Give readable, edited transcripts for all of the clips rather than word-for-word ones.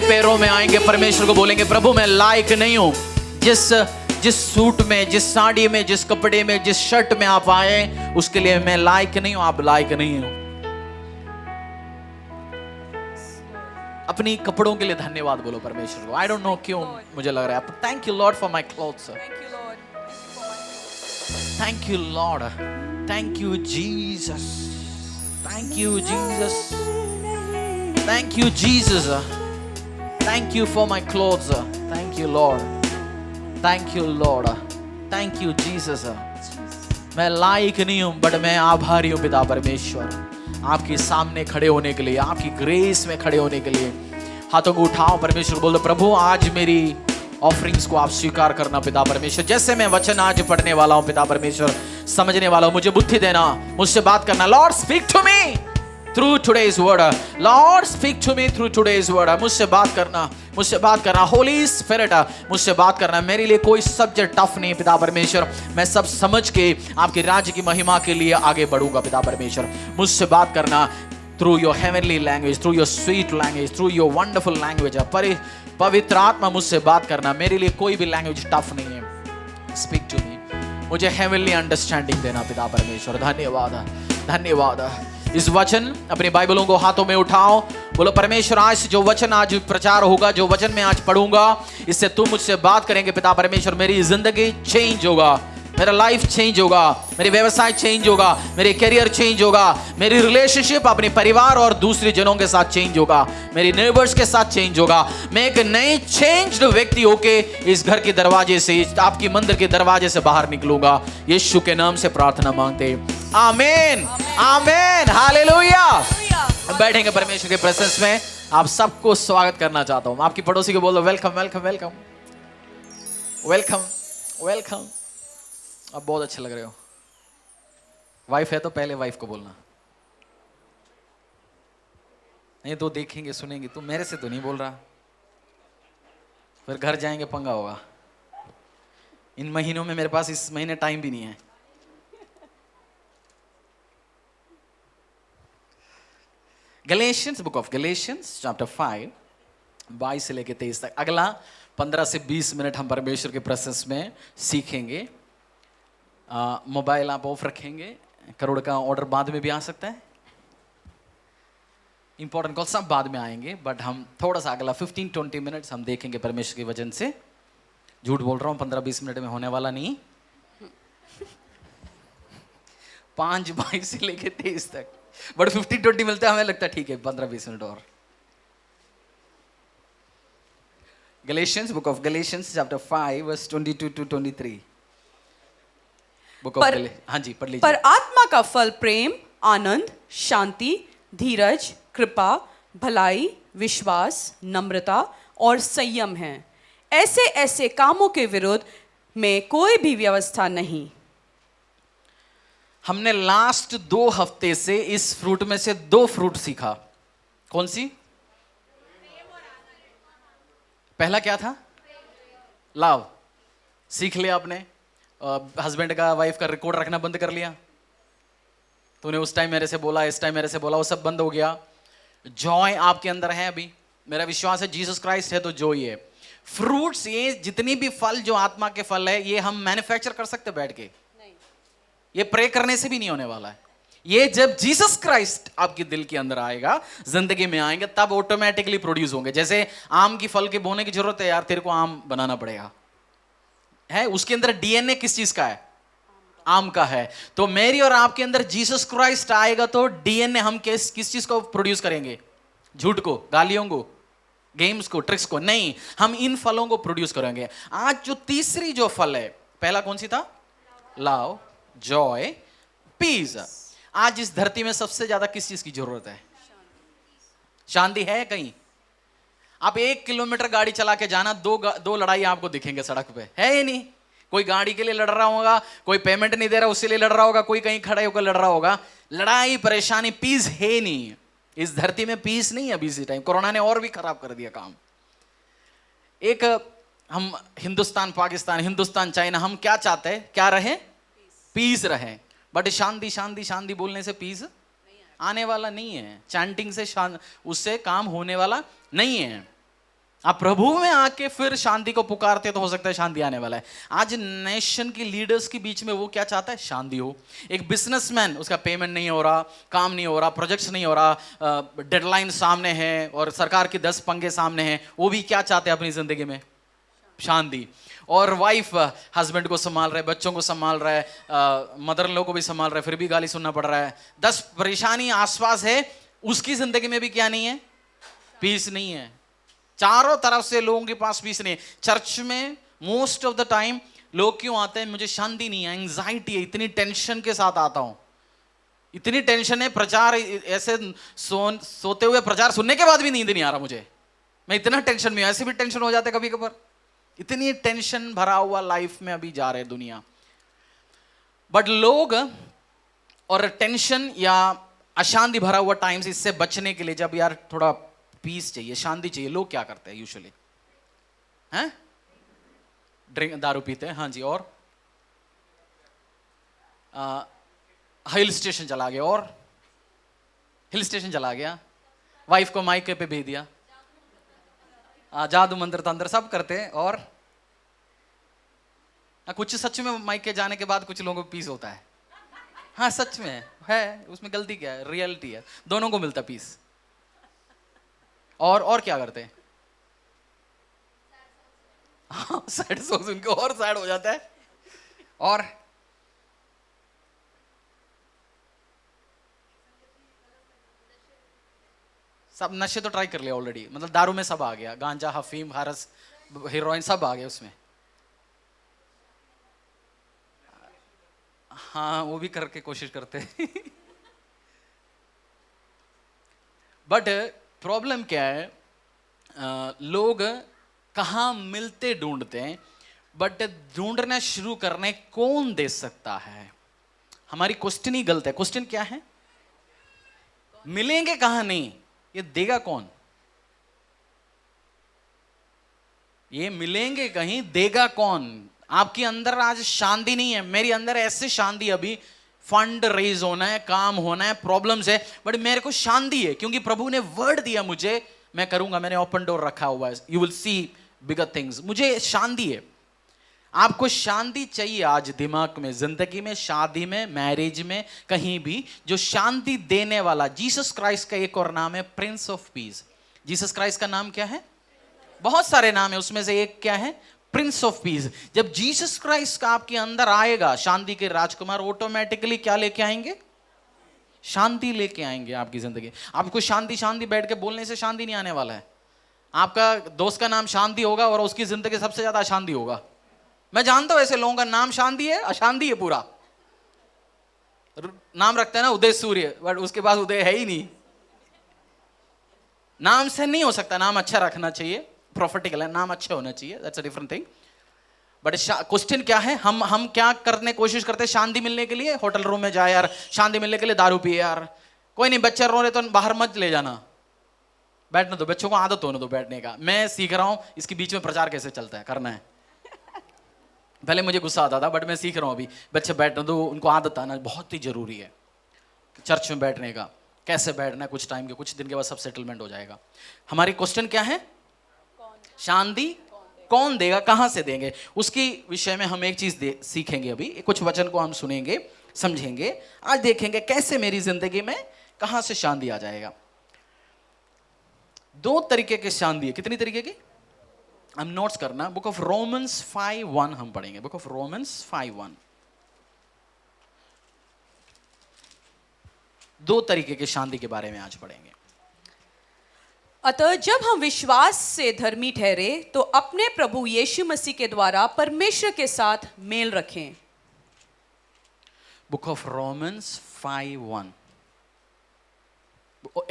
पैरों में आएंगे, परमेश्वर को बोलेंगे प्रभु मैं लायक नहीं हूं। जिस सूट में, जिस साड़ी में, जिस कपड़े में, जिस शर्ट में आप आए, उसके लिए मैं लायक नहीं हूं, आप लायक नहीं हो। अपनी कपड़ों के लिए धन्यवाद बोलो परमेश्वर को। आई डोंट नो क्यों मुझे लग रहा है, thank you Lord for my clothes, thank you Lord, thank you Jesus, thank you Jesus, thank you Jesus, thank you for my clothes, thank you Lord, thank you Lord, thank you Jesus. मैं लायक नहीं हूं but मैं आभारी हूं पिता परमेश्वर आपके सामने खड़े होने के लिए, आपकी ग्रेस में खड़े होने के लिए। हाथों को उठाओ, परमेश्वर बोल दो प्रभु आज मेरी ऑफरिंग्स को आप स्वीकार करना पिता परमेश्वर। जैसे मैं वचन आज पढ़ने वाला हूं पिता परमेश्वर, समझने वाला हूं, मुझे बुद्धि देना, मुझसे बात करना। Lord speak to me through today's word, lord speak to me through today's word. मुझसे बात करना, मुझसे बात करना। होली स्पिरिट मुझसे बात करना। मेरे लिए कोई सब्जेक्ट टफ नहीं पिता परमेश्वर, मैं सब समझ के आपके राज्य की महिमा के लिए आगे बढ़ूंगा पिता परमेश्वर। मुझसे बात करना through your heavenly language, through your sweet language, through your wonderful language. पवित्र आत्मा मुझसे बात करना। मेरे लिए कोई भी लैंग्वेज टफ नहीं है। स्पीक टू मी, मुझे हेवनली अंडरस्टैंडिंग देना पिता परमेश्वर। धन्यवाद, धन्यवाद। इस वचन अपनी बाइबलों को हाथों में उठाओ, बोलो परमेश्वर आज जो वचन आज प्रचार होगा, जो वचन मैं आज पढ़ूंगा, इससे तुम मुझसे बात करेंगे पिता परमेश्वर। मेरी जिंदगी चेंज होगा, मेरा लाइफ चेंज होगा, मेरे व्यवसाय चेंज होगा, मेरे करियर चेंज होगा, मेरी रिलेशनशिप अपने परिवार और दूसरे जनों के साथ चेंज होगा, मेरी नेबर्स के साथ चेंज होगा। मैं एक नए चेंज्ड व्यक्ति होके इस घर के दरवाजे से, आपकी मंदिर के दरवाजे से बाहर निकलूंगा। यीशु के नाम से प्रार्थना मांगते, आमीन, आमीन, हालेलुया। बैठेंगे परमेश्वर के प्रेजेंस में। आप सबको स्वागत करना चाहता हूं। आपकी पड़ोसी को बोल दो welcome, welcome, welcome, welcome, welcome. अब बहुत अच्छे लग रहे हो। वाइफ है तो पहले वाइफ को बोलना, नहीं तो देखेंगे सुनेंगे, तू मेरे से तो नहीं बोल रहा, फिर घर जाएंगे पंगा होगा। इन महीनों में मेरे पास इस महीने टाइम भी नहीं है। Galatians, book of Galatians chapter 5 22 से लेकर 23 तक। अगला 15 से 20 मिनट हम परमेश्वर के प्रेजेंस में सीखेंगे। मोबाइल आप ऑफ रखेंगे, करोड़ का ऑर्डर बाद में भी आ सकता है, इंपॉर्टेंट कॉल सब बाद में आएंगे, बट हम थोड़ा सा अगला 15-20 मिनट्स हम देखेंगे परमेश्वर के वचन से। झूठ बोल रहा हूँ, 15-20 मिनट में होने वाला नहीं, 5:22 से लेकर 23 तक, बट 15-20 मिलता है, हमें लगता है ठीक है 15-20 मिनट और। Galatians, book of Galatians chapter 5 verse 22 to 23। हाँ जी पढ़ लीजिए। पर आत्मा का फल प्रेम, आनंद, शांति, धीरज, कृपा, भलाई, विश्वास, नम्रता और संयम है। ऐसे ऐसे कामों के विरुद्ध में कोई भी व्यवस्था नहीं। हमने लास्ट 2 हफ्ते से इस फ्रूट में से 2 फ्रूट सीखा। कौन सी? पहला क्या था? लव। सीख लिया आपने। हस्बैंड का वाइफ का रिकॉर्ड रखना बंद कर लिया। तूने उस टाइम मेरे से बोला, इस टाइम मेरे से बोला, वो सब बंद हो गया। जॉय आपके अंदर है अभी, मेरा विश्वास है जीसस क्राइस्ट है तो जॉय है। फ्रूट्स, ये जितनी भी फल जो आत्मा के फल है, ये हम मैन्युफैक्चर कर सकते बैठ के नहीं। ये प्रे करने से भी नहीं होने वाला है। ये जब जीसस क्राइस्ट आपके दिल के अंदर आएगा, जिंदगी में आएंगे, तब ऑटोमेटिकली प्रोड्यूस होंगे। जैसे आम की फल के बोने की जरूरत है यार, तेरे को आम बनाना पड़ेगा, है उसके अंदर डीएनए किस चीज का है? आम का है। तो मेरी और आपके अंदर जीसस क्राइस्ट आएगा तो डीएनए हम किस चीज को प्रोड्यूस करेंगे? झूठ को, गालियों को, गेम्स को, ट्रिक्स को नहीं, हम इन फलों को प्रोड्यूस करेंगे। आज जो तीसरी जो फल है, पहला कौन सी था? Love, joy, peace. आज इस धरती में सबसे ज्यादा किस चीज की जरूरत है? शांति है कहीं? आप 1 किलोमीटर गाड़ी चला के जाना, दो लड़ाई आपको दिखेंगे सड़क पे, है ही नहीं। कोई गाड़ी के लिए लड़ रहा होगा, कोई पेमेंट नहीं दे रहा उसके लिए लड़ रहा होगा, कोई कहीं खड़े होकर लड़ रहा होगा। लड़ाई, परेशानी, पीस है नहीं। इस धरती में पीस नहीं है अभी इसी टाइम। कोरोना ने और भी खराब कर दिया काम। एक हम हिंदुस्तान, पाकिस्तान, हिंदुस्तान, चाइना, हम क्या चाहते हैं? क्या रहे? पीस रहे। बट शांति शांति शांति बोलने से पीस आने वाला नहीं है। चैंटिंग से उससे काम होने वाला नहीं है। आप प्रभु में आके फिर शांति को पुकारते तो हो सकता है शांति आने वाला है। आज नेशन की लीडर्स के बीच में वो क्या चाहता है? शांति हो। एक बिजनेसमैन, उसका पेमेंट नहीं हो रहा, काम नहीं हो रहा, प्रोजेक्ट्स नहीं हो रहा, डेडलाइन सामने है और सरकार की 10 पंगे सामने हैं, वो भी क्या चाहते हैं अपनी जिंदगी में? शांति। और वाइफ हस्बैंड को संभाल रहा है, बच्चों को संभाल रहा है, मदर इन लॉ को भी संभाल रहा है, फिर भी गाली सुनना पड़ रहा है, 10 परेशानी आसपास है, उसकी जिंदगी में भी क्या नहीं है? पीस नहीं है। चारों तरफ से लोगों के पास पीस नहीं है। चर्च में मोस्ट ऑफ द टाइम लोग क्यों आते हैं? मुझे शांति नहीं है, एंग्जाइटी है, इतनी टेंशन के साथ आता हूं, इतनी टेंशन है, प्रचार ऐसे सोते हुए प्रचार सुनने के बाद भी नींद नहीं आ रहा मुझे, मैं इतना टेंशन में हूं। ऐसे भी टेंशन हो जाते कभी कभार, इतनी टेंशन भरा हुआ लाइफ में अभी जा रहे दुनिया। बट लोग और टेंशन या अशांति भरा हुआ टाइम्स, इससे बचने के लिए जब यार थोड़ा पीस चाहिए, शांति चाहिए, लोग क्या करते हैं यूजुअली? हैं? ड्रिंक, दारू पीते हैं। हाँ जी। और हिल स्टेशन चला गया, और हिल स्टेशन चला गया, वाइफ को माइक पे भेज दिया, जादू मंत्र तंत्र सब करते हैं। और कुछ सच में माइक के जाने के बाद कुछ लोगों को पीस होता है। हाँ सच में है, उसमें गलती क्या है? रियलिटी है, दोनों को मिलता पीस। और क्या करते हैं? हाँ, सैड सॉन्ग सुन के और सैड हो जाता है। और सब नशे तो ट्राई कर लिया ऑलरेडी, मतलब दारू में सब आ गया, गांजा, हफीम, हरस, हीरोइन सब आ गया उसमें। हाँ, वो भी करके कोशिश करते हैं। बट प्रॉब्लम क्या है? लोग कहाँ मिलते ढूंढते हैं, बट ढूंढना शुरू करने कौन दे सकता है? हमारी क्वेश्चन ही गलत है। क्वेश्चन क्या है? मिलेंगे कहाँ नहीं, ये देगा कौन? ये मिलेंगे कहीं, देगा कौन? आपके अंदर आज शांति नहीं है, मेरे अंदर ऐसे शांति, अभी फंड रेज होना है, काम होना है, प्रॉब्लम्स है, बट मेरे को शांति है क्योंकि प्रभु ने वर्ड दिया मुझे, मैं करूंगा, मैंने ओपन डोर रखा हुआ है, you will see bigger things. मुझे शांति है। आपको शांति चाहिए आज दिमाग में, जिंदगी में, शादी में, मैरिज में, कहीं भी। जो शांति देने वाला जीसस क्राइस्ट का एक और नाम है, Prince of peace. Jesus Christ का नाम क्या है? बहुत सारे नाम है, उसमें से एक क्या है? Prince of peace. जब जीसस क्राइस्ट का आपके अंदर आएगा, शांति के राजकुमार, ऑटोमेटिकली क्या लेके आएंगे? शांति लेके आएंगे आपकी जिंदगी। आपको शांति शांति बैठ के बोलने से शांति नहीं आने वाला है। आपका दोस्त का नाम शांति होगा और उसकी जिंदगी सबसे ज्यादा अशांति होगा। मैं जानता हूं ऐसे लोगों का नाम शांति है, अशांति है पूरा। नाम रखते हैं ना उदय सूर्य, बट उसके पास उदय है ही नहीं। नाम से नहीं हो सकता, नाम अच्छा रखना चाहिए, प्रॉफिटिकल है, नाम अच्छा होना चाहिए, that's a different thing. But question क्या है? हम क्या करने कोशिश करते हैं शांति मिलने के लिए? होटल रूम में जाए यार, शांति मिलने के लिए दारू पिए यार। कोई नहीं, बच्चे रो रहे तो बाहर मत ले जाना, बैठने दो, बच्चों को आदत होने दो बैठने का। मैं सीख रहा हूं इसके बीच में प्रचार कैसे चलता है, करना है। पहले मुझे गुस्सा आता था, बट मैं सीख रहा हूं अभी। बच्चे बैठने दो, उनको आदत आना बहुत ही जरूरी है चर्च में बैठने का। कैसे बैठना है, कुछ टाइम के, कुछ दिन के बाद सब सेटलमेंट हो जाएगा। हमारी क्वेश्चन क्या है? शांति कौन देगा, कहां से देंगे? उसकी विषय में हम एक चीज सीखेंगे अभी। कुछ वचन को हम सुनेंगे, समझेंगे, आज देखेंगे कैसे मेरी जिंदगी में कहां से शांति आ जाएगा। 2 तरीके की शांति है। कितनी तरीके की? हम नोट्स करना। बुक ऑफ रोमन्स 5:1 हम पढ़ेंगे। Book of Romans 5:1। 2 तरीके की शांति के बारे में आज पढ़ेंगे। अतः जब हम विश्वास से धर्मी ठहरे तो अपने प्रभु यीशु मसीह के द्वारा परमेश्वर के साथ मेल रखें। Book of Romans 5:1।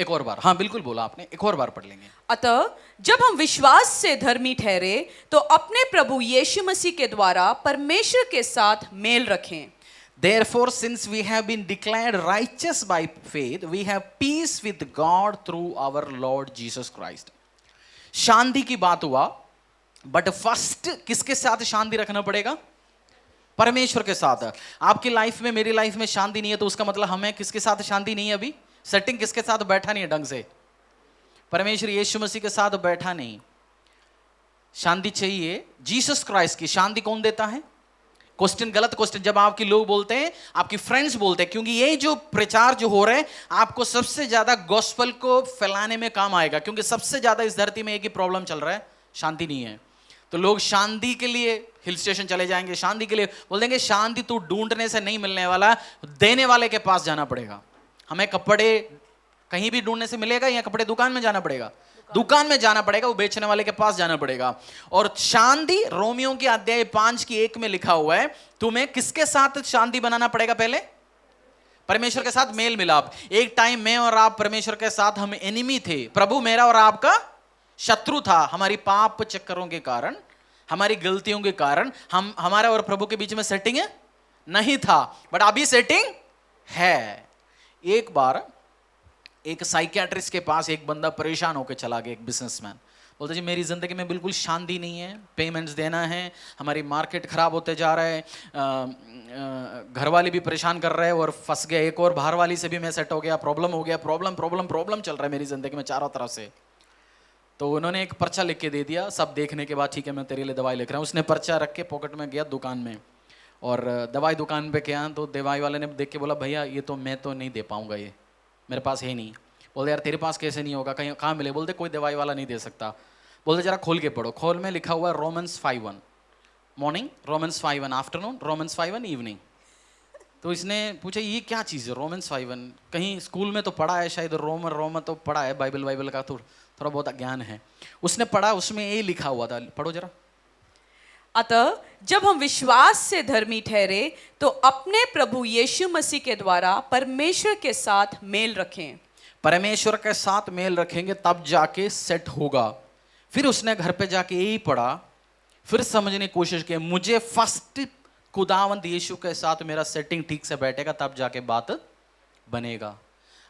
एक और बार, हाँ बिल्कुल बोला आपने, एक और बार पढ़ लेंगे। अतः जब हम विश्वास से धर्मी ठहरे तो अपने प्रभु यीशु मसीह के द्वारा परमेश्वर के साथ मेल रखें। Therefore, since we have been declared righteous by faith, we have peace with God through our Lord Jesus Christ. शांति की बात हुआ, बट फर्स्ट किसके साथ शांति रखना पड़ेगा? परमेश्वर के साथ। आपकी लाइफ में, मेरी लाइफ में शांति नहीं है, तो उसका मतलब हमें किसके साथ शांति नहीं है? अभी सेटिंग किसके साथ बैठा नहीं है ढंग से? परमेश्वर यीशु मसीह के साथ बैठा नहीं। शांति चाहिए, जीसस क्राइस्ट की शांति कौन देता है? क्वेश्चन, गलत क्वेश्चन जब आपके लोग बोलते हैं, आपकी फ्रेंड्स बोलते हैं, क्योंकि ये जो प्रचार जो हो रहा है आपको सबसे ज्यादा गॉस्पेल को फैलाने में काम आएगा, क्योंकि सबसे ज्यादा इस धरती में एक ही प्रॉब्लम चल रहा है, शांति नहीं है। तो लोग शांति के लिए हिल स्टेशन चले जाएंगे, शांति के लिए बोल देंगे शांति तो ढूंढने से नहीं मिलने वाला, देने वाले के पास जाना पड़ेगा। हमें कपड़े कहीं भी ढूंढने से मिलेगा या कपड़े दुकान में जाना पड़ेगा? दुकान में जाना पड़ेगा, वो बेचने वाले के पास जाना पड़ेगा। और शांति रोमियो की अध्याय 5:1 में लिखा हुआ है, तुम्हें किसके साथ शांति बनाना पड़ेगा? पहले परमेश्वर के साथ मेल मिलाप। एक टाइम मैं और आप परमेश्वर के साथ हम एनिमी थे, प्रभु मेरा और आपका शत्रु था। हमारी पाप चक्करों के कारण, हमारी गलतियों के कारण हमारे और प्रभु के बीच में सेटिंग नहीं था, बट अभी सेटिंग है। एक बार एक साइकियाट्रिस्ट के पास एक बंदा परेशान होकर चला गया, एक बिजनेसमैन। बोलते जी मेरी ज़िंदगी में बिल्कुल शांति नहीं है, पेमेंट्स देना है, हमारी मार्केट ख़राब होते जा रहा है, घर वाले भी परेशान कर रहे हैं और फंस गया, एक और बाहर वाली से भी मैं सेट हो गया, प्रॉब्लम हो गया, प्रॉब्लम चल रहा है मेरी ज़िंदगी में चारों तरफ से। तो उन्होंने एक पर्चा लिख के दे दिया, सब देखने के बाद ठीक है मैं तेरे लिए दवाई लिख रहा हूँ। उसने पर्चा रख के पॉकेट में गया दुकान में, और दवाई दुकान पे गया तो दवाई वाले ने देख के बोला भैया ये तो मैं तो नहीं दे पाऊँगा, ये मेरे पास है नहीं। बोलते यार तेरे पास कैसे नहीं होगा, कहीं कहाँ मिले? बोलते कोई दवाई वाला नहीं दे सकता। बोलते जरा खोल के पढ़ो। खोल में लिखा हुआ है Romans 5:1 morning, Romans 5:1 afternoon, Romans 5:1 evening. तो इसने पूछा ये क्या चीज़ है रोमन्स 5:1? कहीं स्कूल में तो पढ़ा है शायद, रोम तो पढ़ा है, बाइबल का तो थोड़ा बहुत ज्ञान है। उसने पढ़ा, उसमें ये लिखा हुआ था, पढ़ो जरा। अतः जब हम विश्वास से धर्मी ठहरे तो अपने प्रभु यीशु मसीह के द्वारा परमेश्वर के साथ मेल रखें। परमेश्वर के साथ मेल रखेंगे तब जाके सेट होगा। फिर उसने घर पे जाके यही पढ़ा, फिर समझने की कोशिश की, मुझे फर्स्ट खुदावंद यीशु के साथ मेरा सेटिंग ठीक से बैठेगा तब जाके बात बनेगा।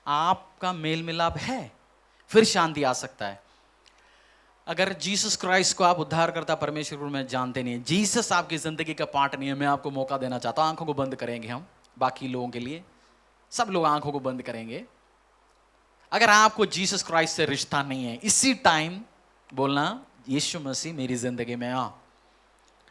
आपका मेल मिलाप है, फिर शांति आ सकता है। अगर जीसस क्राइस्ट को आप उद्धार करता परमेश्वर में जानते नहीं है, जीसस आपकी जिंदगी का पार्ट नहीं है, मैं आपको मौका देना चाहता हूं। आंखों को बंद करेंगे हम, बाकी लोगों के लिए सब लोग आंखों को बंद करेंगे। अगर आपको जीसस क्राइस्ट से रिश्ता नहीं है, इसी टाइम बोलना यीशु मसीह मेरी जिंदगी में आ,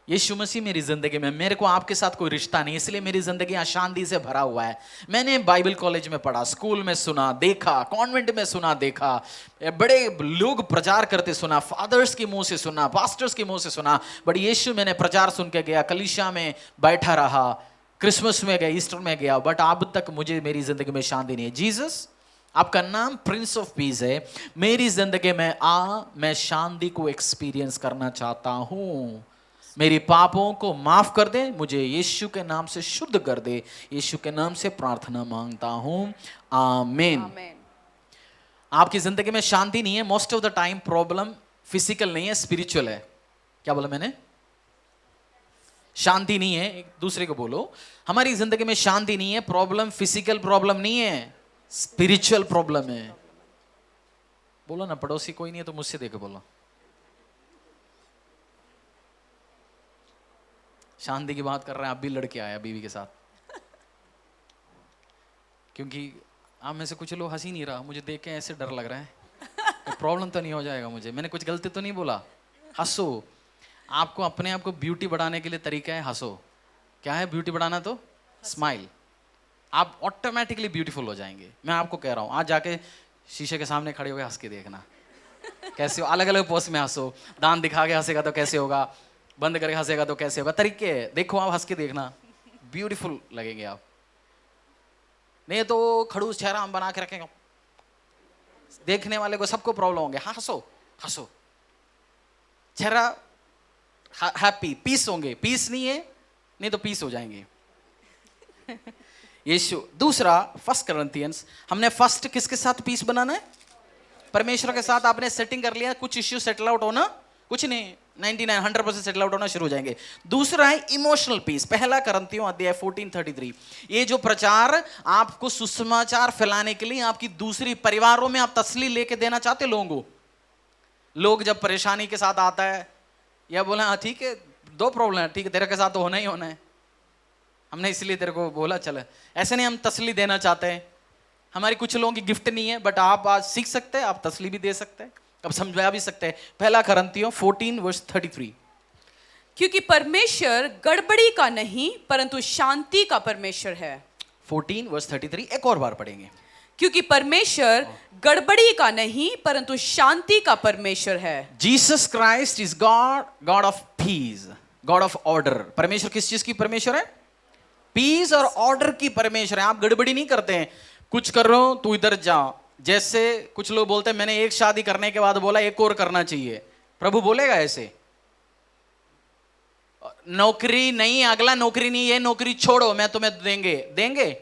यीशु मसीह मेरी जिंदगी में, मेरे को आपके साथ कोई रिश्ता नहीं, इसलिए मेरी जिंदगी अशांति से भरा हुआ है। मैंने बाइबल कॉलेज में पढ़ा, स्कूल में सुना देखा, कॉन्वेंट में सुना देखा, बड़े लोग प्रचार करते सुना, फादर्स के मुंह से सुना, पास्टर्स के मुंह से सुना, बट यीशु मैंने प्रचार सुन के गया, कलीसिया में बैठा रहा, क्रिसमस में गया, ईस्टर में गया, बट अब तक मुझे मेरी जिंदगी में शांति नहीं है। जीसस आपका नाम प्रिंस ऑफ पीस है, मेरी जिंदगी में आ, मैं शांति को एक्सपीरियंस करना चाहता हूं। मेरी पापों को माफ कर दे, मुझे यीशु के नाम से शुद्ध कर दे, यीशु के नाम से प्रार्थना मांगता हूं, आमीन। आपकी जिंदगी में शांति नहीं है, most of the time problem physical नहीं है, स्पिरिचुअल है। क्या बोला मैंने? शांति नहीं है, एक दूसरे को बोलो, हमारी जिंदगी में शांति नहीं है, प्रॉब्लम फिजिकल प्रॉब्लम नहीं है, स्पिरिचुअल प्रॉब्लम है। बोलो ना, पड़ोसी कोई नहीं है तो मुझसे देखो बोलो। शांति की बात कर रहे हैं, आप भी लड़के आया बीवी के साथ, क्योंकि आप में से कुछ लोग हंसी नहीं रहा, मुझे देख के ऐसे डर लग रहा है प्रॉब्लम तो नहीं हो जाएगा मुझे, मैंने कुछ गलती तो नहीं बोला। हंसो, आपको अपने आप को ब्यूटी बढ़ाने के लिए तरीका है हंसो। क्या है ब्यूटी बढ़ाना? तो स्माइल, आप ऑटोमेटिकली ब्यूटीफुल हो जाएंगे। मैं आपको कह रहा हूँ, आज जाके शीशे के सामने खड़े होकर हंस के देखना कैसे हो, अलग अलग पोज में हंसो, दांत दिखा के हंसेगा तो कैसे होगा, बंद करके हंसेगा तो कैसे होगा, तरीके है, देखो आप हंस के देखना, ब्यूटीफुल लगेंगे आप। नहीं तो खड़ूस चेहरा हम बना के रखेंगे, देखने वाले को सबको प्रॉब्लम होंगे। हाँ हंसो हंसो, चेहरा हैप्पी, पीस होंगे, पीस नहीं है नहीं तो पीस हो जाएंगे यीशु। दूसरा 1 कोरिन्थियंस, हमने फर्स्ट किसके साथ पीस बनाना है? परमेश्वर के साथ। आपने सेटिंग कर लिया, कुछ इश्यू सेटल आउट होना, कुछ नहीं, 99-100% सेटल आउट होना शुरू हो जाएंगे। दूसरा है इमोशनल पीस। पहला कोरिन्थियों अध्याय 14:33, ये जो प्रचार आपको सुसमाचार फैलाने के लिए आपकी दूसरी परिवारों में आप तसल्ली लेके देना चाहते लोगों को। लोग जब परेशानी के साथ आता है या बोला हाँ ठीक है 2 प्रॉब्लम है, ठीक है तेरे के साथ तो होना ही होना है, हमने इसलिए तेरे को बोला चले, ऐसे नहीं, हम तसल्ली देना चाहते हैं। हमारी कुछ लोगों की गिफ्ट नहीं है, बट आप आज सीख सकते हैं, आप तसल्ली भी दे सकते हैं। अब समझा भी सकते हैं। पहला करंथियों 14 वर्स 33। क्योंकि परमेश्वर गड़बड़ी का नहीं परंतु शांति का परमेश्वर है। 14 वर्स 33 एक और बार पढ़ेंगे। क्योंकि परमेश्वर गड़बड़ी का नहीं परंतु शांति का परमेश्वर है। Jesus Christ is God, God of peace, God of order. परमेश्वर किस चीज की परमेश्वर है? पीस और ऑर्डर की परमेश्वर है। आप गड़बड़ी नहीं करते हैं, कुछ कर रहे हो तू इधर जा। जैसे कुछ लोग बोलते हैं मैंने एक शादी करने के बाद बोला एक और करना चाहिए। प्रभु बोलेगा ऐसे? नौकरी नहीं, अगला नौकरी नहीं, ये नौकरी छोड़ो मैं तुम्हें देंगे।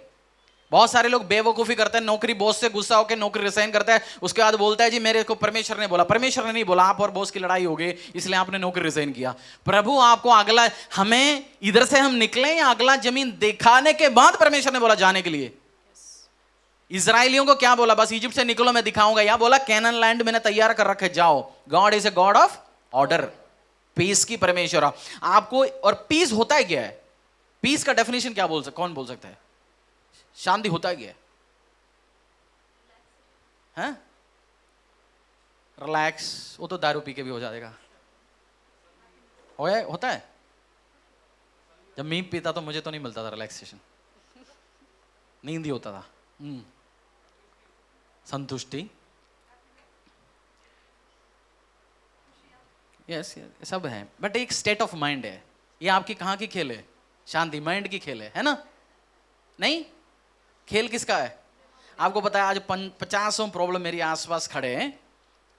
बहुत सारे लोग बेवकूफी करते हैं, नौकरी बॉस से गुस्सा होकर नौकरी रिजाइन करता है, उसके बाद बोलता है जी मेरे को परमेश्वर ने बोला। परमेश्वर ने नहीं बोला, आप और बॉस की लड़ाई हो गई इसलिए आपने नौकरी रिजाइन किया। प्रभु आपको अगला, हमें इधर से हम निकले या अगला जमीन दिखाने के बाद परमेश्वर ने बोला जाने के लिए। इजराइलियों को क्या बोला? बस इजिप्ट से निकलो मैं दिखाऊंगा। या बोला कैनान लैंड मैंने तैयार कर रखे, जाओ। God is a God of order, peace की परमेश्वर आपको। और पीस होता है क्या है? पीस का डेफिनेशन क्या कौन बोल सकता है? शांति होता है क्या है? रिलैक्स, वो तो दारू पी के भी हो जाएगा। होता है? जब मैं पीता तो मुझे तो नहीं मिलता था रिलैक्सेशन, नींद ही होता था। संतुष्टि, यस सब है, बट एक स्टेट ऑफ माइंड है। ये आपकी कहाँ की खेल है? शांति, माइंड की खेल है ना? नहीं, खेल किसका है? आपको पता है आज 50 प्रॉब्लम मेरे आसपास खड़े हैं,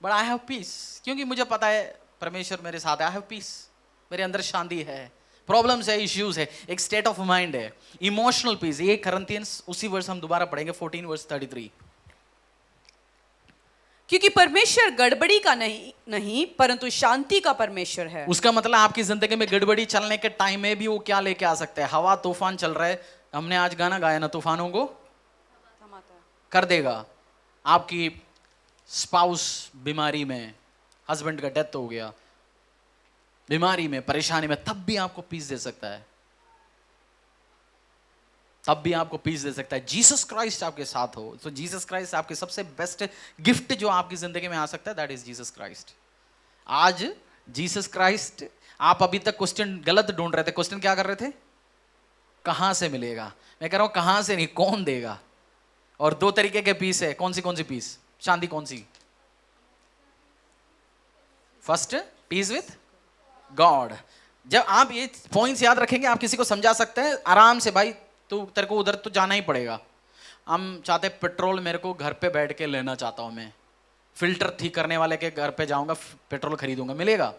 बट आई हैव पीस, क्योंकि मुझे पता है परमेश्वर मेरे साथ है। आई हैव पीस, मेरे अंदर शांति है। प्रॉब्लम्स है, इश्यूज है, एक स्टेट ऑफ माइंड है, इमोशनल पीस। ये करंथियंस उसी वर्ष हम दोबारा पढ़ेंगे 14 वर्स 33। क्योंकि परमेश्वर गड़बड़ी का नहीं परंतु शांति का परमेश्वर है। उसका मतलब आपकी जिंदगी में गड़बड़ी चलने के टाइम में भी वो क्या लेके आ सकता है? हवा तूफान चल रहा है, हमने आज गाना गाया ना, तूफानों को कर देगा। आपकी स्पाउस बीमारी में, हस्बैंड का डेथ हो गया, बीमारी में, परेशानी में, तब भी आपको पीस दे सकता है, तब भी आपको पीस दे सकता है। जीसस क्राइस्ट आपके साथ हो तो जीसस क्राइस्ट आपके सबसे बेस्ट गिफ्ट जो आपकी जिंदगी में आ सकता है, दैट इज जीसस क्राइस्ट। आज जीसस क्राइस्ट, आप अभी तक क्वेश्चन गलत ढूंढ रहे थे। क्वेश्चन क्या कर रहे थे? कहां से मिलेगा? मैं कह रहा हूं कहां से नहीं, कौन देगा। और दो तरीके के पीस है। कौन सी पीस? शांति कौन सी? First, peace with God. जब आप ये पॉइंट्स याद रखेंगे आप किसी को समझा सकते हैं आराम से, भाई तू तेरे को उधर तो जाना ही पड़ेगा। हम चाहते पेट्रोल मेरे को घर पे बैठ के लेना चाहता हूं मैं, फिल्टर ठीक करने वाले के घर पे जाऊंगा, पेट्रोल खरीदूंगा, मिलेगा?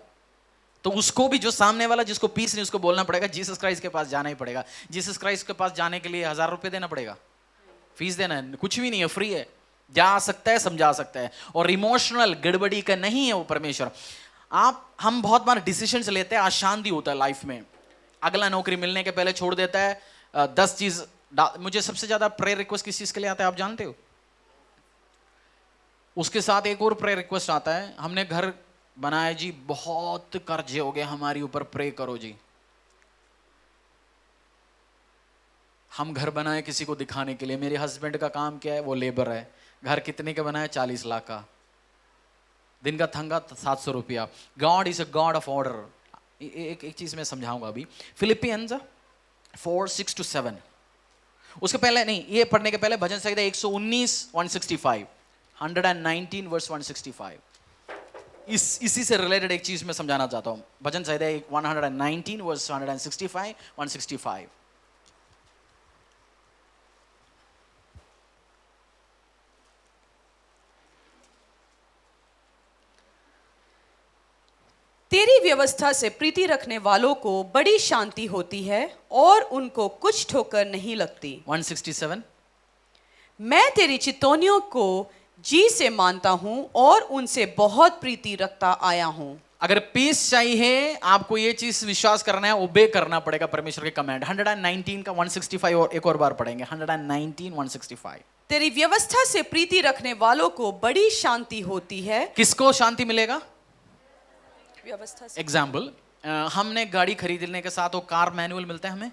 तो उसको भी, जो सामने वाला जिसको पीस नहीं, उसको बोलना पड़ेगा जीसस क्राइस्ट के पास जाना ही पड़ेगा। जीसस क्राइस्ट के पास जाने के लिए 1000 रुपये देना पड़ेगा, फीस देना है? कुछ भी नहीं है, फ्री है। जा सकता है, समझा सकता है। और इमोशनल गड़बड़ी का नहीं है वो परमेश्वर। हम बहुत बार डिसीजंस लेते हैं, अशांति होता है लाइफ में। अगला नौकरी मिलने के पहले छोड़ देता है 10 चीज। मुझे सबसे ज्यादा प्रेयर रिक्वेस्ट किस चीज के लिए आता है आप जानते हो? उसके साथ एक और प्रेयर रिक्वेस्ट आता है, हमने घर बनाया जी, बहुत कर्जे हो गए हमारे ऊपर, प्रे करो जी। हम घर बनाए किसी को दिखाने के लिए। मेरे हस्बैंड का काम क्या है? वो लेबर है। घर कितने का बनाया? 40 लाख का। दिन का थंगा 700 रुपया। God is a God of order. एक चीज मैं समझाऊंगा अभी। फिलिपियंस 4:6-7। उसके पहले नहीं, ये पढ़ने के पहले भजन संहिता 119 165, 119 वर्स 165। इसी से रिलेटेड एक चीज मैं समझाना चाहता हूं। भजन संहिता 119 वर्स 165 165। तेरी व्यवस्था से प्रीति रखने वालों को बड़ी शांति होती है और उनको कुछ ठोकर नहीं लगती। 167। मैं तेरी चितौनियों को जी से मानता हूं और उनसे बहुत प्रीति रखता आया हूं। अगर पीस चाहिए आपको ये चीज विश्वास करना है, ओबे करना पड़ेगा परमेश्वर के कमांड। 119 का 165 और एक और बार पढ़ेंगे। 119 165। तेरी व्यवस्था से प्रीति रखने वालों को बड़ी शांति होती है। किसको शांति मिलेगा? व्यवस्था से। एग्जाम्पल, हमने गाड़ी खरीदने के साथ वो कार मैनुअल मिलता है हमें,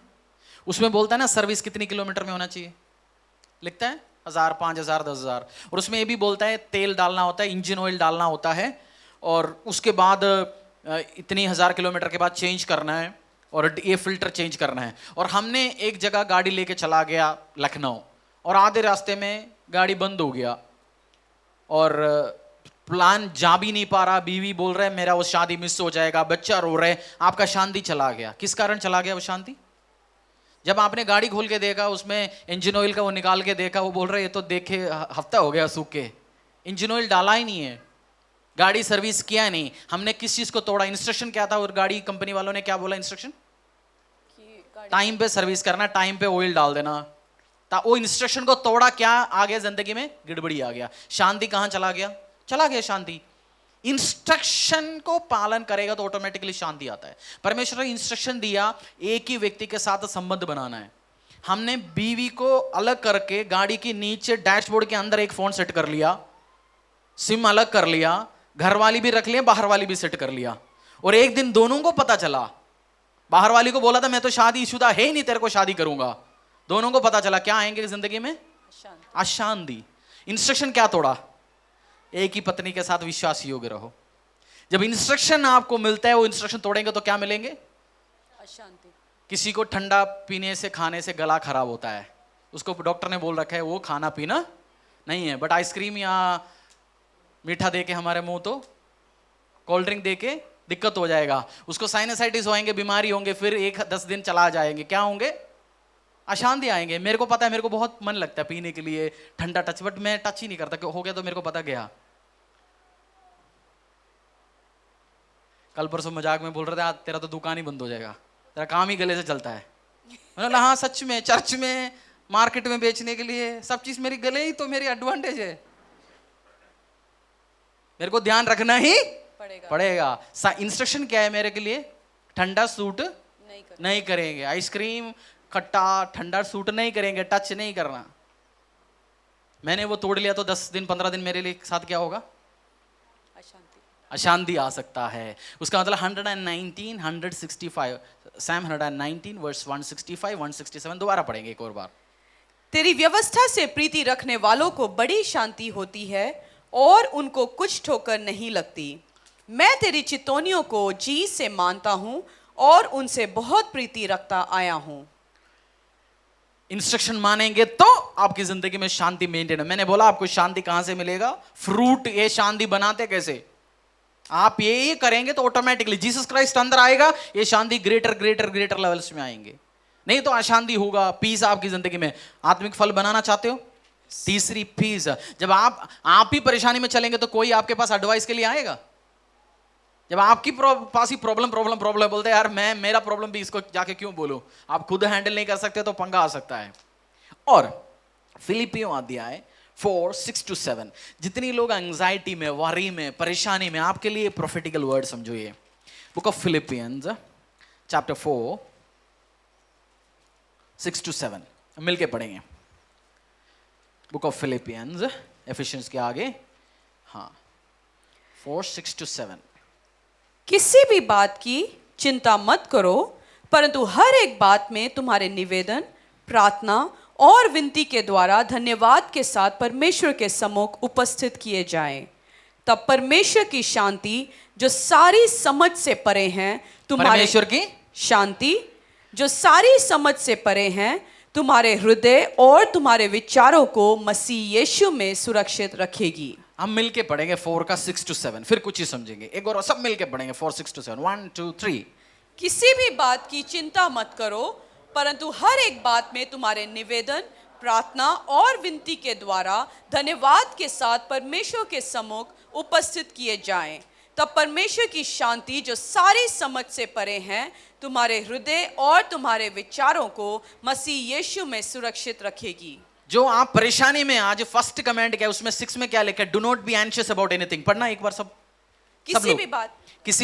उसमें बोलता है ना सर्विस कितनी किलोमीटर में होना चाहिए, लिखता है 1000 5000 10,000। और उसमें ये भी बोलता है तेल डालना होता है, इंजन ऑयल डालना होता है, और उसके बाद इतनी 1000 किलोमीटर के बाद चेंज करना है और ये फिल्टर चेंज करना है। और हमने एक जगह गाड़ी लेके चला गया लखनऊ, और आधे रास्ते में गाड़ी बंद हो गया और प्लान जा भी नहीं पा रहा। बीवी बोल रहे मेरा वो शादी मिस हो जाएगा, बच्चा रो रहे, आपका शांति चला गया। किस कारण चला गया वो शांति? जब आपने गाड़ी खोल के देखा, उसमें इंजन ऑयल का वो निकाल के देखा, वो बोल रहे ये तो देखे हफ्ता हो गया सूख के, इंजन ऑयल डाला ही नहीं है, गाड़ी सर्विस किया नहीं। हमने किस चीज को तोड़ा? इंस्ट्रक्शन क्या था? और गाड़ी कंपनी वालों ने क्या बोला इंस्ट्रक्शन? टाइम पे सर्विस करना, टाइम पे ऑयल डाल देना। वो इंस्ट्रक्शन को तोड़ा, क्या आ गया जिंदगी में? गड़बड़ी आ गया। शांति कहां चला गया? चला गया शांति। इंस्ट्रक्शन को पालन करेगा तो ऑटोमेटिकली शांति आता है। परमेश्वर ने इंस्ट्रक्शन दिया, एक ही व्यक्ति के साथ संबंध बनाना है। हमने बीवी को अलग करके गाड़ी के नीचे डैशबोर्ड के अंदर एक फोन सेट कर लिया, सिम अलग कर लिया, घर वाली भी रख लिया, बाहर वाली भी सेट कर लिया। और एक दिन दोनों को पता चला, बाहर वाली को बोला था मैं तो शादीशुदा है ही नहीं, तेरे को शादी करूंगा। दोनों को पता चला क्या आएंगे जिंदगी में? अशांति। इंस्ट्रक्शन क्या तोड़ा? एक ही पत्नी के साथ विश्वास योग्य रहो। जब इंस्ट्रक्शन आपको मिलता है, वो इंस्ट्रक्शन तोड़ेंगे तो क्या मिलेंगे? अशांति। किसी को ठंडा पीने से, खाने से गला खराब होता है, उसको डॉक्टर ने बोल रखा है वो खाना पीना नहीं है, बट आइसक्रीम या मीठा दे के हमारे मुंह तो कोल्ड ड्रिंक दे के दिक्कत हो जाएगा, उसको साइनसाइटिस होएंगे, बीमारी होंगे, फिर 1-10 दिन चला जाएंगे, क्या होंगे? अशांति आएंगे। मेरे को पता है, मेरे को बहुत मन लगता है पीने के लिए ठंडा टच, बट मैं टच ही नहीं करता, हो गया तो मेरे को पता गया। कल परसों मजाक में बोल रहे थे आज तेरा तो दुकान ही बंद हो जाएगा, तेरा काम ही गले से चलता है। मैंने बोला हाँ सच में, चर्च में, मार्केट में बेचने के लिए सब चीज मेरी गले ही तो मेरी एडवांटेज है, मेरे को ध्यान रखना ही पड़ेगा। इंस्ट्रक्शन क्या है मेरे के लिए? ठंडा सूट नहीं करेंगे, आइसक्रीम खट्टा ठंडा सूट नहीं करेंगे, टच नहीं करना। मैंने वो तोड़ लिया तो 10 दिन 15 दिन मेरे लिए साथ क्या होगा? अशांति आ सकता है। उसका मतलब 119 165 सैम 119 वर्स 165 167 दोबारा पढ़ेंगे एक और बार। तेरी व्यवस्था से प्रीति रखने वालों को बड़ी शांति होती है और उनको कुछ ठोकर नहीं लगती। मैं तेरी चितौनियों को जी से मानता हूं और उनसे बहुत प्रीति रखता आया हूं। इंस्ट्रक्शन मानेंगे तो आपकी जिंदगी में शांति मेंटेन है। मैंने बोला आपको शांति कहां से मिलेगा? फ्रूट ये शांति बनाते कैसे? आप ये करेंगे तो ऑटोमेटिकली जीसस क्राइस्ट अंदर आएगा, ये शांति ग्रेटर ग्रेटर ग्रेटर लेवल्स में आएंगे। नहीं तो अशांति होगा। पीस आपकी जिंदगी में। आत्मिक फल बनाना चाहते हो? तीसरी पीस, जब आप ही परेशानी में चलेंगे तो कोई आपके पास एडवाइस के लिए आएगा? जब आपकी पास ही प्रॉब्लम बोलते हैं यार मैं मेरा प्रॉब्लम भी इसको जाके क्यों बोलूं, आप खुद हैंडल नहीं कर सकते तो पंगा आ सकता है। और फिलिपियों अध्याय 4:6-7, जितनी लोग एंजाइटी में, वरी में, परेशानी में, आपके लिए प्रोफेटिकल वर्ड समझो। ये बुक ऑफ फिलिपियंस चैप्टर 4:6-7 मिलके पढ़ेंगे। बुक ऑफ फिलिपियंस, एफिशिएंस के आगे, हाँ 4:6-7। किसी भी बात की चिंता मत करो, परंतु हर एक बात में तुम्हारे निवेदन, प्रार्थना और विनती के द्वारा धन्यवाद के साथ परमेश्वर के सम्मुख उपस्थित किए जाएं। तब परमेश्वर की शांति जो सारी समझ से परे हैं, परमेश्वर की शांति जो सारी समझ से परे हैं, तुम्हारे हृदय और तुम्हारे विचारों को मसीह यीशु में सुरक्षित रखेगी। हम मिलके पढ़ेंगे 4:6-7, फिर कुछ ही समझेंगे। एक और सब मिलके पढ़ेंगे 4:6-7, 1 2 3। किसी भी बात की चिंता मत करो, परंतु हर एक बात में तुम्हारे निवेदन, प्रार्थना और विनती के द्वारा धन्यवाद के साथ परमेश्वर के सम्मुख उपस्थित किए जाएं। तब परमेश्वर की शांति जो सारी समझ से परे हैं, तुम्हारे हृदय और तुम्हारे विचारों को मसीह यीशु में सुरक्षित रखेगी। जो आप परेशानी में, आज फर्स्ट कमेंट क्या है उसमें 6 में क्या लिखा है? Do not be anxious about anything. पढ़ना एक बार सब। किसी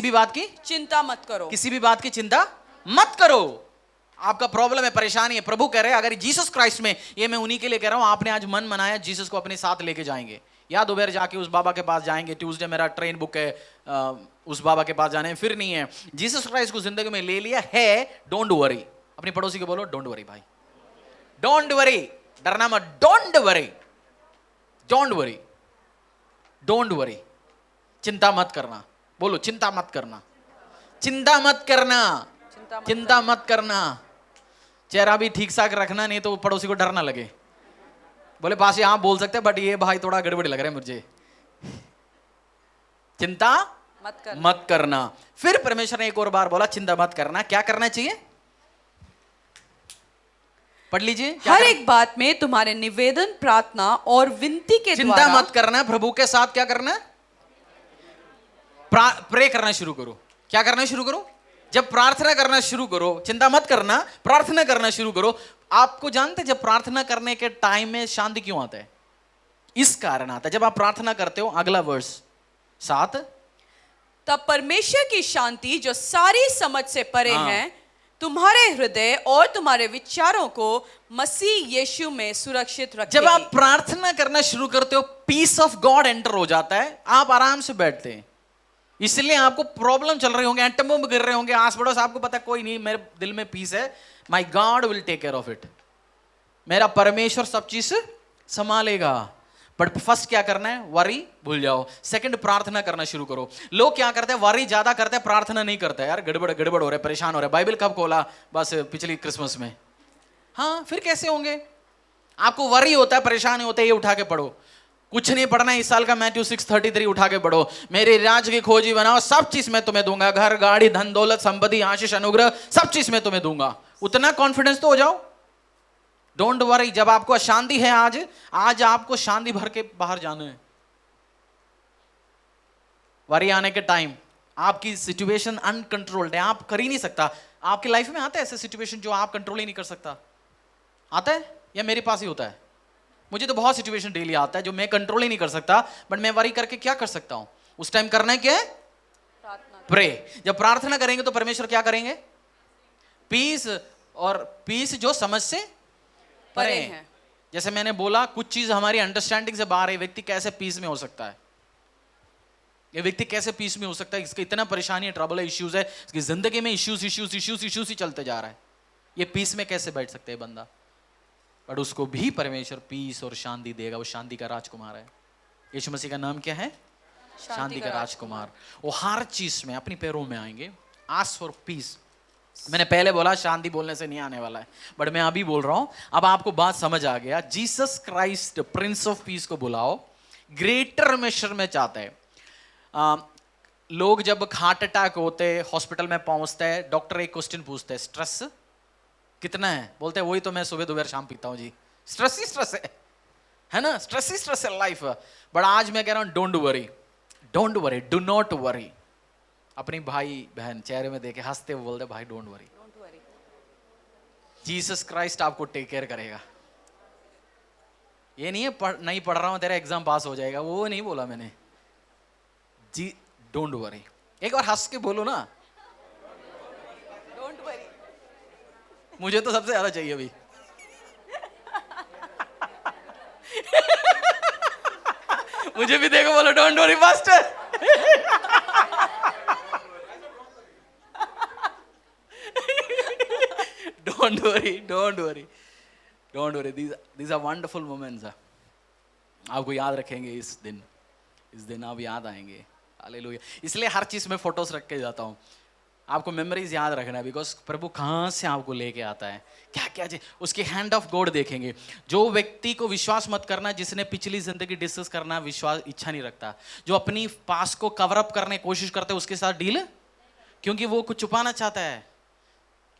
भी बात की चिंता मत करो। किसी भी बात की चिंता मत करो। आपका प्रॉब्लम है, परेशानी है, प्रभु कह रहे हैं अगर जीसस क्राइस्ट में, ये मैं उन्हीं के लिए कह रहा हूं, आपने आज मन बनाया जीसस को अपने साथ लेके जाएंगे, या दोपहर जाके उस बाबा के पास जाएंगे, ट्यूसडे मेरा ट्रेन बुक है उस बाबा के पास जाने, फिर नहीं है, जीसस क्राइस्ट को जिंदगी में ले लिया है, डोंट वरी। अपनी पड़ोसी को बोलो डोंट वरी भाई, डोंट वरी, डरना मत, don't worry, don't worry, don't worry. चिंता मत करना, बोलो चिंता मत करना, चिंता मत करना, चिंता मत करना। चेहरा भी ठीक ठाक रखना, नहीं तो पड़ोसी को डर ना लगे। बोले पास ही आप बोल सकते हैं, बट ये भाई थोड़ा गड़बड़ी लग रहा है मुझे। चिंता मत करना। फिर परमेश्वर ने एक और बार बोला चिंता मत करना। क्या करना चाहिए? पढ़ लीजिए। हर एक बात में तुम्हारे निवेदन, प्रार्थना और विनती के चिंता मत करना, प्रभु के साथ क्या करना? प्रे करना शुरू करो। क्या करना शुरू करो? जब प्रार्थना करना शुरू करो, चिंता मत करना, प्रार्थना करना शुरू करो। आपको जानते जब प्रार्थना करने के टाइम में शांति क्यों आता है? इस कारण आता है, जब आप प्रार्थना करते हो, अगला वर्स 7, तब परमेश्वर की शांति जो सारी समझ से परे है तुम्हारे हृदय और तुम्हारे विचारों को मसीह यीशु में सुरक्षित रखेगी। जब आप प्रार्थना करना शुरू करते हो, पीस ऑफ गॉड एंटर हो जाता है, आप आराम से बैठते हैं। इसलिए आपको प्रॉब्लम चल रहे होंगे, एटम बम गिर रहे होंगे आस पड़ोस, आपको पता कोई नहीं, मेरे दिल में पीस है, my God will take care of it, मेरा परमेश्वर सब चीज संभालेगा। बट फर्स्ट क्या करना है? वरी भूल जाओ। सेकंड, प्रार्थना करना शुरू करो। लोग क्या करते हैं? वरी ज्यादा करते हैं, प्रार्थना नहीं करते। यार गड़बड़ गड़बड़ हो रहा है, परेशान हो रहा है, बाइबल कब खोला? बस पिछली क्रिसमस में। हाँ, फिर कैसे होंगे? आपको वरी होता है, परेशान होते हैं, ये उठा के पढ़ो। कुछ नहीं पढ़ना इस साल का, मैथ्यू 6:33 उठा के पढ़ो। मेरे राज्य की खोजी बनाओ, सब चीज मैं तुम्हें दूंगा, घर, गाड़ी, धन, दौलत, संपत्ति, आशीष, अनुग्रह, सब चीज मैं तुम्हें दूंगा। उतना कॉन्फिडेंस तो हो जाओ। Don't worry. जब आपको अशांति है, आज आपको शांति भर के बाहर जाना है। वरी आने के टाइम आपकी सिचुएशन अनकंट्रोल्ड है, आप कर ही नहीं सकता। आपकी लाइफ में आता है ऐसे सिचुएशन जो आप कंट्रोल ही नहीं कर सकता? आता है या मेरे पास ही होता है? मुझे तो बहुत सिचुएशन डेली आता है जो मैं कंट्रोल ही नहीं कर सकता, बट मैं वरी करके क्या कर सकता हूं? उस टाइम करना है क्या है? प्रे। जब प्रार्थना करेंगे तो परमेश्वर क्या करेंगे? पीस, और पीस जो समझ से परे है। जैसे मैंने बोला, कुछ चीज हमारी अंडरस्टैंडिंग से बाहर है। व्यक्ति कैसे पीस में हो सकता है? ये व्यक्ति कैसे पीस में हो सकता है? इसका इतना परेशानी है, ट्रबल है, इश्यूज है, इसकी जिंदगी में इश्यूज इश्यूज इश्यूज इश्यूज ही चलते जा रहा है। ये पीस में कैसे बैठ सकते हैं बंदा? बट उसको भी परमेश्वर पीस और शांति देगा। वो शांति का राजकुमार है। यीशु मसीह का नाम क्या है? शांति का राजकुमार। वो हर चीज में अपनी पैरों में आएंगे। Ask for piece. मैंने पहले बोला शांति बोलने से नहीं आने वाला है, बट मैं अभी बोल रहा हूं, अब आपको बात समझ आ गया। Jesus Christ Prince of peace को बुलाओ। ग्रेटर मेशर में चाहते हैं। लोग जब हार्ट अटैक होते, हॉस्पिटल में पहुंचते हैं, डॉक्टर एक क्वेश्चन पूछते हैं, स्ट्रेस कितना है? बोलते हैं वही तो मैं सुबह दोपहर शाम पीता हूं जी। स्ट्रेस ही स्ट्रेस है ना, स्ट्रेस ही स्ट्रेस है लाइफ। बट आज मैं कह रहा हूं, don't worry, don't worry, do not worry. अपनी भाई बहन चेहरे में देखे हंसते हुए बोलते, भाई डोंट वरी, जीसस क्राइस्ट आपको टेक केयर करेगा। ये नहीं है नहीं पढ़ रहा हूं तेरा एग्जाम पास हो जाएगा, वो नहीं बोला मैंने जी। Don't worry. एक बार हंस के बोलो ना, डोंट वरी। मुझे तो सबसे ज्यादा चाहिए अभी। मुझे भी देखो, बोलो don't worry master. Don't worry, don't worry, don't worry. These are wonderful moments. आपको याद रखेंगे इस दिन आप याद आएंगे। हालेलुया। इसलिए हर चीज में फोटोज रख के जाता हूँ, आपको मेमोरीज याद रखना है। बिकॉज प्रभु कहाँ से आपको लेके आता है, क्या क्या उसकी हैंड ऑफ गॉड देखेंगे। जो व्यक्ति को विश्वास मत करना, जिसने पिछली जिंदगी डिस्कस करना विश्वास इच्छा नहीं रखता, जो अपनी पास को कवर अप करने की कोशिश करते हैं, उसके साथ डील, क्योंकि वो कुछ छुपाना चाहता है।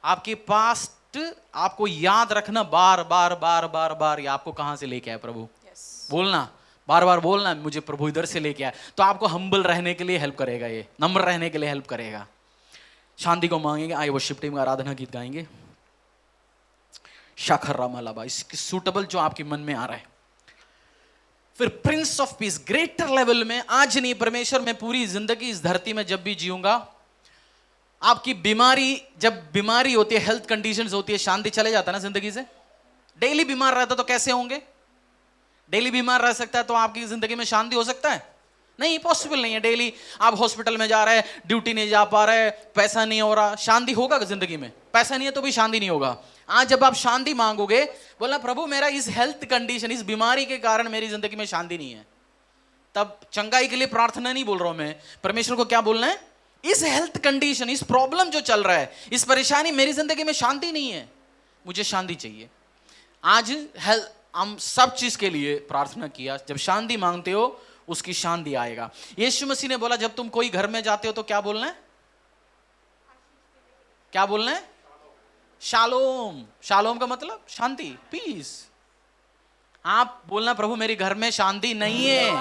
आपके पास्ट आपको याद रखना, बार बार बार बार बार, ये आपको कहां से लेके आए प्रभु। बोलना, बार बार बोलना, मुझे प्रभु इधर से लेके आए। तो आपको हम्बल रहने के लिए हेल्प करेगा, ये नम्र रहने के लिए हेल्प करेगा। शांति को मांगेंगे। आइए वर्शिप टीम का आराधना गीत गाएंगे, शाखर रामालाबा, इसकी सूटेबल जो आपके मन में आ रहा है। फिर Prince of peace, greater level में। आज नहीं, परमेश्वर, मैं पूरी जिंदगी इस धरती में जब भी जीऊंगा, आपकी बीमारी, जब बीमारी होती है, हेल्थ कंडीशंस होती है, शांति चले जाता है ना जिंदगी से। डेली बीमार रहता तो कैसे होंगे? डेली बीमार रह सकता है तो आपकी जिंदगी में शांति हो सकता है? नहीं, पॉसिबल नहीं है। डेली आप हॉस्पिटल में जा रहे हैं, ड्यूटी नहीं जा पा रहे, पैसा नहीं हो रहा, शांति होगा जिंदगी में? पैसा नहीं है तो भी शांति नहीं होगा। आज जब आप शांति मांगोगे, बोलना प्रभु मेरा इस हेल्थ कंडीशन, इस बीमारी के कारण मेरी जिंदगी में शांति नहीं है, तब चंगाई के लिए प्रार्थना नहीं बोल रहा हूं मैं, परमेश्वर को क्या बोलना है, इस हेल्थ कंडीशन, इस प्रॉब्लम जो चल रहा है, इस परेशानी, मेरी जिंदगी में शांति नहीं है, मुझे शांति चाहिए। आज हम सब चीज के लिए प्रार्थना किया, जब शांति मांगते हो उसकी शांति आएगा। यीशु मसीह ने बोला जब तुम कोई घर में जाते हो तो क्या बोलना है, क्या बोलना है, शालोम। शालोम का मतलब शांति, पीस। आप बोलना प्रभु मेरे घर में शांति नहीं है,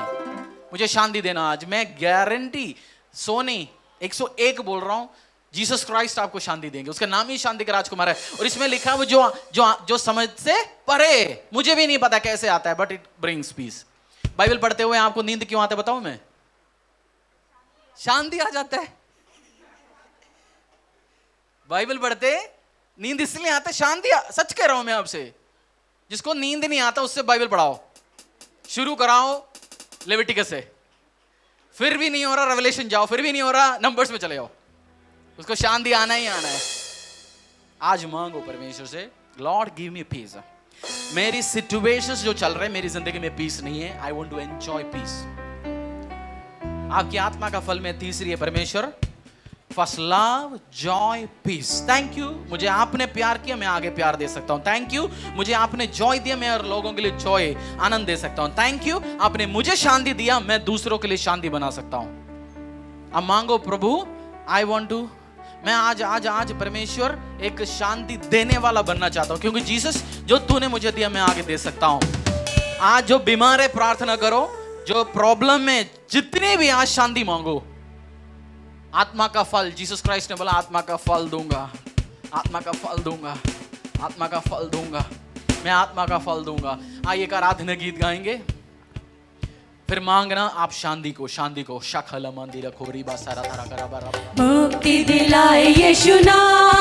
मुझे शांति देना आज। मैं गारंटी सोनी 101 बोल रहा हूं, जीसस क्राइस्ट आपको शांति देंगे। उसका नाम ही शांति का राजकुमार है। और इसमें लिखा है जो जो जो समझ से परे, मुझे भी नहीं पता कैसे आता है, but it brings peace. Bible पढ़ते हुए आपको नींद क्यों आता है बताऊं मैं, शांति आ जाता है। बाइबल पढ़ते नींद इसलिए आता है, शांति सच कह रहा हूं मैं आपसे। जिसको नींद नहीं आता उससे बाइबल पढ़ाओ, शुरू कराओ लेविटिकस से, फिर भी नहीं हो रहा रेवलेशन जाओ, फिर भी नहीं हो रहा नंबर्स में चले जाओ, उसको शांति आना ही आना है। आज मांगो परमेश्वर से, लॉर्ड गिव मी पीस। मेरी सिचुएशंस जो चल रहे हैं, मेरी जिंदगी में पीस नहीं है, I want to enjoy peace. आपकी आत्मा का फल में तीसरी है परमेश्वर, first love, joy, peace. Thank you, मुझे आपने प्यार किया, मैं आगे प्यार दे सकता हूं। थैंक यू, मुझे आपने जॉय दिया, मैं और लोगों के लिए जॉय, आनंद दे सकता हूं। थैंक यू, आपने मुझे शांति दिया, मैं दूसरों के लिए शांति बना सकता हूं। अब मांगो प्रभु, आई वांट टू, मैं आज परमेश्वर एक शांति देने वाला बनना चाहता हूं, क्योंकि जीसस जो तूने मुझे दिया मैं आगे दे सकता हूं। आज जो बीमार है प्रार्थना करो, जो प्रॉब्लम में जितने भी आज शांति मांगो। आत्मा का फल, जीसस क्राइस्ट ने बोला आत्मा का फल दूंगा, आत्मा का फल दूंगा, आत्मा का फल दूंगा, मैं आत्मा का फल दूंगा। आइए एक आराधना गीत गाएंगे, फिर मांगना आप शांति को, शांति को। शखल मंदिर खोरी बासारा तारा करा बरा, मुक्ति दिलाए यीशु नाम,